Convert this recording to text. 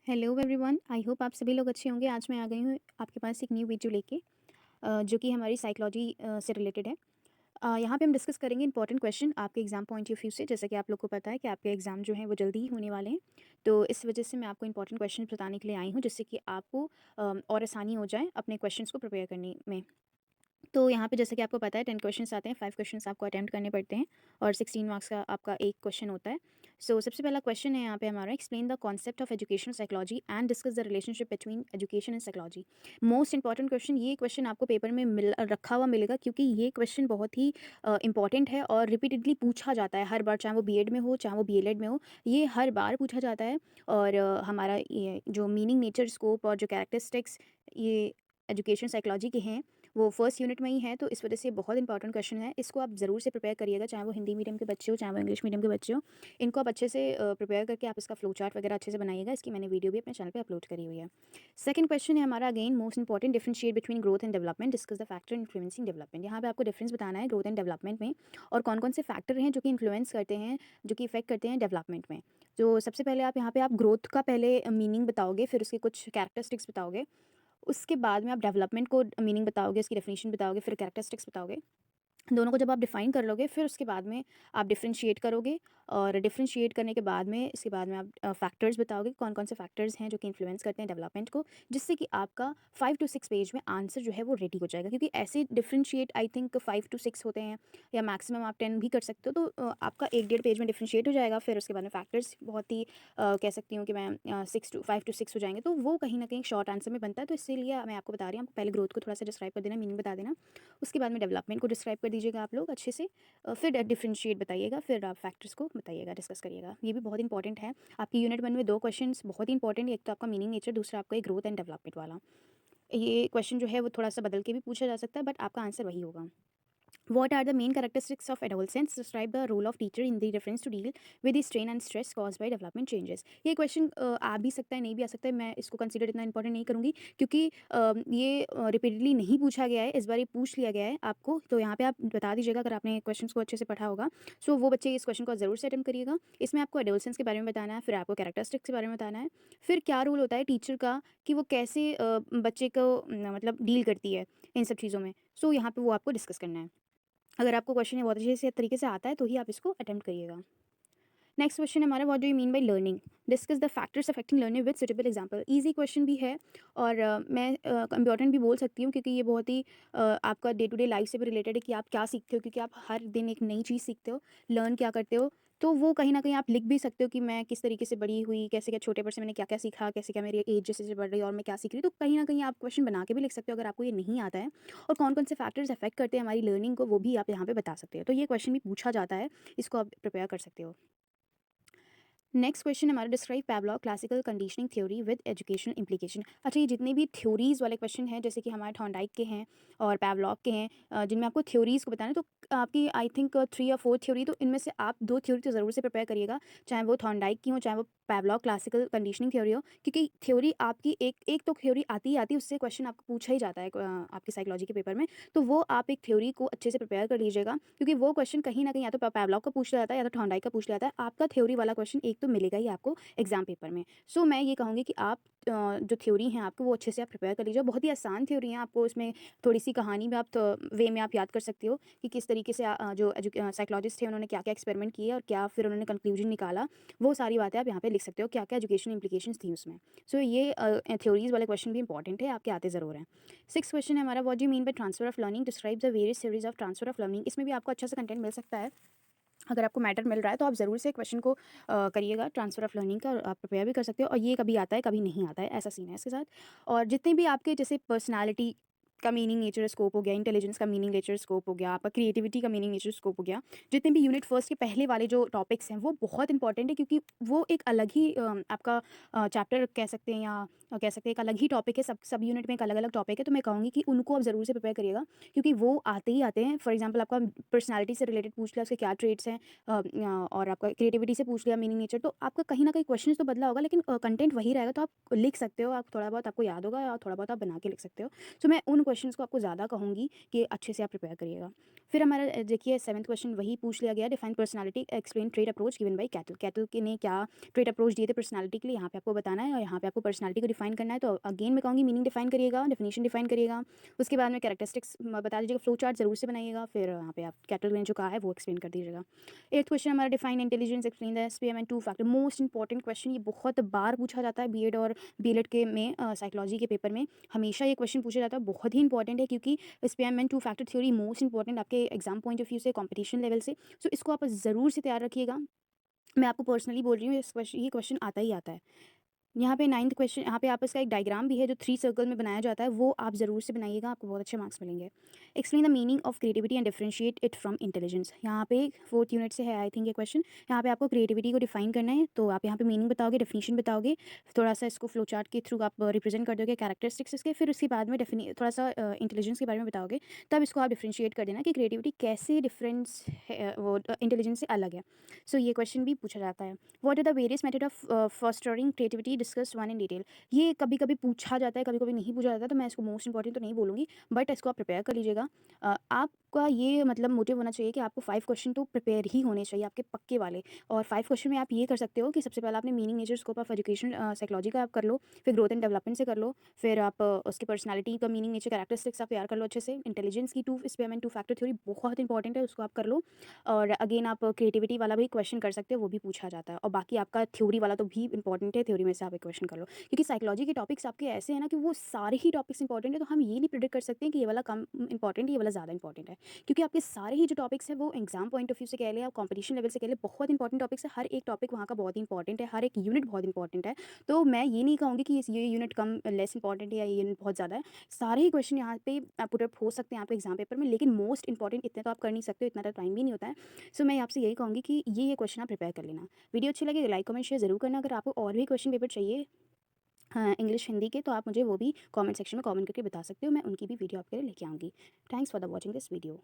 Hello everyone, I hope आप सभी लोग अच्छे होंगे। आज मैं आ गई हूँ आपके पास एक न्यू वीडियो लेके जो कि हमारी साइकोलॉजी से रिलेटेड है। यहाँ पे हम डिस्कस करेंगे इंपॉर्टेंट क्वेश्चन आपके एग्जाम पॉइंट ऑफ व्यू से। जैसा कि आप लोग को पता है कि आपके एग्जाम जो है वो जल्दी ही होने वाले हैं, तो इस वजह से मैं आपको इंपॉर्टेंट क्वेश्चन बताने के लिए आई हूँ, जिससे कि आपको और आसानी हो जाए अपने क्वेश्चंस को प्रिपेयर करने में। तो यहाँ पे जैसे कि आपको पता है 10 क्वेश्चंस आते हैं, 5 क्वेश्चंस आपको अटेम्प्ट करने पड़ते हैं और 16 मार्क्स का आपका एक क्वेश्चन होता है। सो सबसे पहला क्वेश्चन है यहाँ पे हमारा, explain the concept of educational psychology and discuss the relationship between education and psychology. Most important question, ये क्वेश्चन आपको पेपर में रखा हुआ मिलेगा, क्योंकि ये क्वेश्चन बहुत ही इंपॉर्टेंट है और रिपीटेडली पूछा जाता है हर बार, चाहे वो बीएड में हो चाहे वो बीएलएड में हो, ये हर बार पूछा जाता है। और हमारा ये जो मीनिंग, नेचर, स्कोप और जो कैरेक्टरिस्टिक्स ये एजुकेशन साइकोलॉजी के हैं वो फर्स्ट यूनिट में ही है, तो इस वजह से बहुत इंपॉर्टेंट क्वेश्चन है। इसको आप ज़रूर से प्रिपेयर करिएगा, चाहे वो हिंदी मीडियम के बच्चे हो चाहे वो इंग्लिश मीडियम के बच्चे हो। इनको आप अच्छे से प्रिपेयर करके आप इसका फ्लो चार्ट वगैरह अच्छे से बनाइएगा। इसकी मैंने वीडियो भी अपने चैनल पे अपलोड करी हुई है। सेकंड क्वेश्चन है हमारा, again most important, differentiate between growth and development, discuss the factor influencing development. यहाँ पे आपको डिफरेंस बताना है ग्रोथ एंड डेवलपमेंट में, और कौन कौन से फैक्टर हैं जो कि इन्फ्लुएंस करते हैं, जो कि इफेक्ट करते हैं डेवलपमेंट में। तो सबसे पहले आप यहाँ पे आप ग्रोथ का पहले मीनिंग बताओगे, फिर उसके कुछ कैरेक्टरिस्टिक्स बताओगे। उसके बाद में आप डेवलपमेंट को मीनिंग बताओगे, उसकी डेफिनेशन बताओगे, फिर कैरेक्टरिस्टिक्स बताओगे। दोनों को जब आप डिफ़ाइन कर लोगे, फिर उसके बाद में आप डिफ़रेंशिएट करोगे, और डिफ़रेंशिएट करने के बाद में इसके बाद में आप फैक्टर्स बताओगे, कौन कौन से फैक्टर्स हैं जो कि इन्फ्लुएंस करते हैं डेवलपमेंट को, जिससे कि आपका 5 टू 6 पेज में आंसर जो है वो रेडी हो जाएगा। क्योंकि ऐसे डिफ़रेंशिएट आई थिंक 5 टू 6 होते हैं, या मैक्सिमम आप 10 भी कर सकते हो, तो आपका 1 डेढ़ पेज में डिफ़रेंशिएट हो जाएगा। फिर उसके बाद में फैक्टर्स बहुत ही कह सकती हूँ कि मैं 5 टू 6 हो जाएंगे, तो वो कहीं ना कहीं शॉर्ट आंसर में बनता है। तो इसीलिए मैं आपको बता रही हूँ, आपको पहले ग्रोथ को थोड़ा सा डिस्क्राइब कर देना, मीनिंग बता देना, उसके बाद में डेवलपमेंट को डिस्क्राइब कर दीजिएगा आप लोग अच्छे से। फिर डिफरेंशिएट बताइएगा, फिर आप फैक्टर्स को बताइएगा, डिस्कस करिएगा। ये भी बहुत इंपॉर्टेंट है। आपकी यूनिट 1 में 2 क्वेश्चंस बहुत ही इंपॉर्टेंट है, एक तो आपका मीनिंग नेचर, दूसरा आपका ग्रोथ एंड डेवलपमेंट वाला। ये क्वेश्चन जो है वो थोड़ा सा बदल के भी पूछा जा सकता है, बट आपका आंसर वही होगा। What are the main characteristics of adolescence? Describe the role of teacher in the reference to deal with the strain and stress caused by development changes. ये क्वेश्चन आ भी सकता है, नहीं भी आ सकता है। मैं इसको कंसीडर इतना इंपॉर्टेंट नहीं करूँगी, क्योंकि ये रिपीटेडली नहीं पूछा गया है, इस बार ये पूछ लिया गया है आपको। तो यहाँ पे आप बता दीजिएगा अगर आपने क्वेश्चन को अच्छे से पढ़ा होगा। सो वो बच्चे इस क्वेश्चन को ज़रूर से अटेम्प्ट करिएगा। इसमें आपको एडोलसेंस के बारे में बताना है, फिर आपको कैरेक्टरिस्टिक्स के बारे में बताना है, फिर क्या रोल होता है टीचर का, कि वो कैसे बच्चे को मतलब डील करती है इन सब चीज़ों में। सो यहाँ पे वो आपको डिस्कस करना है। अगर आपको क्वेश्चन ये बहुत अच्छे से तरीके से आता है, तो ही आप इसको अटेम्प्ट करिएगा। नेक्स्ट क्वेश्चन है हमारा, what do you mean by learning, discuss the factors affecting learning with suitable example. Easy question भी है, और मैं इंपॉर्टेंट भी बोल सकती हूँ, क्योंकि ये बहुत ही आपका डे टू डे लाइफ से भी रिलेटेड है कि आप क्या सीखते हो, क्योंकि आप हर दिन एक नई चीज़ सीखते हो, लर्न क्या करते हो। तो वो कहीं ना कहीं आप लिख भी सकते हो कि मैं किस तरीके से बड़ी हुई, कैसे क्या छोटे पर से मैंने क्या क्या सीखा, कैसे क्या मेरी एज जैसे जैसे बढ़ रही है और मैं क्या सीख रही हूँ। तो कहीं ना कहीं आप क्वेश्चन बना के भी लिख सकते हो अगर आपको ये नहीं आता है। और कौन कौन से फैक्टर्स अफेक्ट करते हैं हमारी लर्निंग को, वो भी आप यहाँ पे बता सकते हो। तो ये क्वेश्चन भी पूछा जाता है, इसको आप प्रिपेयर कर सकते हो। नेक्स्ट क्वेश्चन हमारा, describe Pavlov classical conditioning theory with educational implication. अच्छा, ये जितने भी थ्योरीज वाले क्वेश्चन हैं, जैसे कि हमारे थॉर्नडाइक के हैं और पैवलॉव के हैं, जिनमें आपको थ्योरीज को बताना है, तो आपकी आई थिंक 3 या 4 थ्योरी, तो इनमें से आप 2 थ्योरी तो ज़रूर से प्रिपेयर करिएगा, चाहे वो थॉर्नडाइक की हो चाहे वो पैवलॉव क्लासिकल कंडीशनिंग थ्योरी हो। क्योंकि थ्योरी आपकी एक एक तो थ्योरी आती ही आती है, उससे क्वेश्चन आपको पूछा ही जाता है आपकी साइकोलॉजी के पेपर में। तो वो आप एक थ्योरी को अच्छे से प्रिपेयर कर लीजिएगा, क्योंकि वो क्वेश्चन कहीं ना कहीं या तो पैवलॉव का पूछ लिया जाता है या तो थॉर्नडाइक का पूछ लिया जाता है। आपका थ्योरी वाला क्वेश्चन एक तो मिलेगा ही आपको एग्जाम पेपर में। सो मैं ये कहूँगी कि आप जो थ्योरी हैं आपको, वो अच्छे से आप प्रिपेयर कर लीजिए। बहुत ही आसान थ्योरी है, आपको इसमें थोड़ी सी कहानी में आप वे में आप याद कर सकते हो कि किस तरीके से जो साइकोलॉजिस्ट थे उन्होंने क्या क्या एक्सपेरिमेंट किए और क्या फिर उन्होंने कंक्लूजन निकाला। वो सारी बातें आप यहाँ पे लिख सकते हो, क्या क्या एजुकेशन इंप्लीकेशंस थी उसमें। सो ये थ्योरीज वाले क्वेश्चन भी इंपॉर्टेंट है, आपके आते ज़रूर हैं। 6 क्वेश्चन है हमारा, what do you mean by transfer of learning, describe the various series of transfer of learning. इसमें भी आपको अच्छा सा कंटेंट मिल सकता है। अगर आपको मैटर मिल रहा है तो आप ज़रूर से क्वेश्चन को करिएगा ट्रांसफ़र ऑफ लर्निंग का, और आप प्रिपेयर भी कर सकते हो। और ये कभी आता है कभी नहीं आता है, ऐसा सीन है इसके साथ। और जितने भी आपके जैसे पर्सनालिटी का मीनिंग नेचर स्कोप हो गया, इंटेलिजेंस का मीनिंग नेचर स्कोप हो गया, आपका क्रिएटिविटी का मीनिंग नेचर स्कोप हो गया, जितने भी यूनिट फर्स्ट के पहले वाले जो टॉपिक्स हैं वो बहुत इंपॉर्टेंट है, क्योंकि वो एक अलग ही आपका चैप्टर कह सकते हैं, या कह सकते हैं एक अलग ही टॉपिक है। सब यूनिट में एक अलग अलग टॉपिक है, तो मैं कहूँगी कि उनको आप ज़रूर से प्रिपेयर करिएगा, क्योंकि वो आते ही आते हैं। फॉर एग्जाम्पल आपका पर्सनैलिटी से रिलेटेड पूछ लिया, उसके क्या ट्रेड्स हैं, और आपका क्रिएटिविटी से पूछ लिया मीनिंग नेचर, तो आपका कहीं ना कहीं क्वेश्चन तो बदला होगा, लेकिन कंटेंट वही रहेगा। तो आप लिख सकते हो, आप थोड़ा बहुत आपको याद होगा और थोड़ा बहुत आप बना के लिख सकते हो। सो मैं उन क्वेश्चंस को आपको ज़्यादा कहूँगी कि अच्छे से आप प्रिपेयर करिएगा। फिर हमारा देखिए 7th क्वेश्चन वही पूछ लिया गया, define personality explain trade approach given by cattle. Cattle के ने क्या ट्रेड अप्रोच दिए थे पर्सनैलिटी के लिए, यहाँ पे आपको बताना है और यहाँ पे आपको पर्सनैलिटी को डिफाइन करना है। तो अगेन मैं कहूँगी मीनिंग डिफाइन करिएगा, डेफिनेशन डिफाइन करिएगा, उसके बाद में कैरेक्टरिस्टिक्स बता दीजिएगा, फ्लो चार्ट ज़रूर से बनाइएगा, फिर यहाँ पे आप कैटल ने जो कहा है वो एक्सप्लेन कर दीजिएगा। 8th क्वेश्चन हमारा define intelligence explain the SPM and two factor. Most important question, ये बहुत बार पूछा जाता है बीएड और बीएलएड के में, साइकोलॉजी के पेपर में हमेशा ये क्वेश्चन पूछा जाता है। बहुत ही इंपॉर्टेंट है क्योंकि SPM and two factor theory most important आपके एग्जाम पॉइंट ऑफ व्यू से, कॉम्पिटिशन लेवल से। सो इसको आप ज़रूर से तैयार रखिएगा। मैं आपको पर्सनली बोल रही हूँ, ये क्वेश्चन आता ही आता है। यहाँ पे 9th क्वेश्चन, यहाँ पे आप इसका एक डायग्राम भी है जो 3 सर्कल में बनाया जाता है, वो आप ज़रूर से बनाइएगा, आपको बहुत अच्छे मार्क्स मिलेंगे। Explain the meaning of creativity and differentiate it from intelligence. यहाँ पे 4th यूनिट से है आई थिंक ये क्वेश्चन। यहाँ पे आपको क्रिएटिविटी को डिफाइन करना है, तो आप यहाँ पे मीनिंग बताओगे, डेफिनेशन बताओगे, थोड़ा सा इसको फ्लो चार्ट के थ्रू आप रिप्रेजेंट कर दोगे कैरेक्टरिस्टिक्स इसके, फिर उसके बाद में थोड़ा सा इंटेलिजेंस के बारे में बताओगे, तब इसको आप डिफ्रेंशिएट कर देना कि क्रिएटिविटी कैसे डिफरेंस है, वो इंटेलिजेंस से अलग है। सो ये क्वेश्चन भी पूछा जाता है। What are the various method of fostering creativity discuss one in detail. ये कभी कभी पूछा जाता है, कभी कभी नहीं पूछा जाता, तो मैं इसको मोस्ट इंपॉर्टेंट तो नहीं बोलूँगी, बट इसको आप प्रिपेयर कर लीजिएगा। आपका ये मतलब मोटिव होना चाहिए कि आपको 5 क्वेश्चन तो प्रिपेयर ही होने चाहिए आपके पक्के वाले। और 5 क्वेश्चन में आप ये कर सकते हो कि सबसे पहले आपने meaning, nature, scope of education, psychology का आप कर लो, फिर ग्रोथ एंड डेवलपमेंट से कर लो, फिर आप उसकी पर्सनैलिटी का मीनिंग, नेचर, कैरेक्टरिस्टिक्स आप तैयार कर लो अच्छे से। इंटेलिजेंस की टू स्पेम एंड टू फैक्टर थ्योरी बहुत इंपॉर्टेंट है, उसको आप कर लो। और अगेन आप क्रिएटिविटी वाला भी क्वेश्चन कर सकते हो, वो भी पूछा जाता है। और बाकी आपका थ्योरी वाला तो भी इंपॉर्टेंट है, थ्योरी में से आप एक क्वेश्चन कर लो, क्योंकि साइकोलॉजी के टॉपिक्स आपके ऐसे हैं ना कि वो सारे ही टॉपिक्स इंपॉर्टेंट है, तो हम ये नहीं प्रिडिक्ट कर सकते हैं कि ये वाला कम इंपॉर्टेंट है, ये वाला ज़्यादा इंपॉर्टेंट है, क्योंकि आपके सारे ही जो टॉपिक्स हैं वो एग्जाम पॉइंट ऑफ व्यू से कह लें, आप कॉम्पिटिशन लेवल से कह लें, बहुत इंपॉर्टेंट टॉपिक्स है। हर एक टॉपिक वहाँ का बहुत इंपॉर्टेंट है, हर एक यूनिट बहुत इंपॉर्टेंट है। तो मैं ये नहीं कहूँगी कि ये यूनिट कम लेस इंपॉर्टेंट है या ये यूनिट बहुत ज़्यादा है। सारे ही क्वेश्चन यहाँ पे पुट अप हो सकते हैं आपके एग्जाम पेपर में, लेकिन मोस्ट इंपॉर्टेंट इतने तो आप कर नहीं सकते, इतना तो टाइम भी नहीं होता है। सो मैं आपसे यही कहूँगी कि ये क्वेश्चन आप प्रिपेयर कर लेना। वीडियो अच्छी लगे लाइक कमेंट शेयर ज़रूर करना। अगर आपको और भी क्वेश्चन पेपर चाहिए, हाँ, इंग्लिश हिंदी के, तो आप मुझे वो भी कमेंट सेक्शन में कमेंट करके बता सकते हो, मैं उनकी भी वीडियो आपके लिए लेके आऊँगी। Thanks for the watching this video.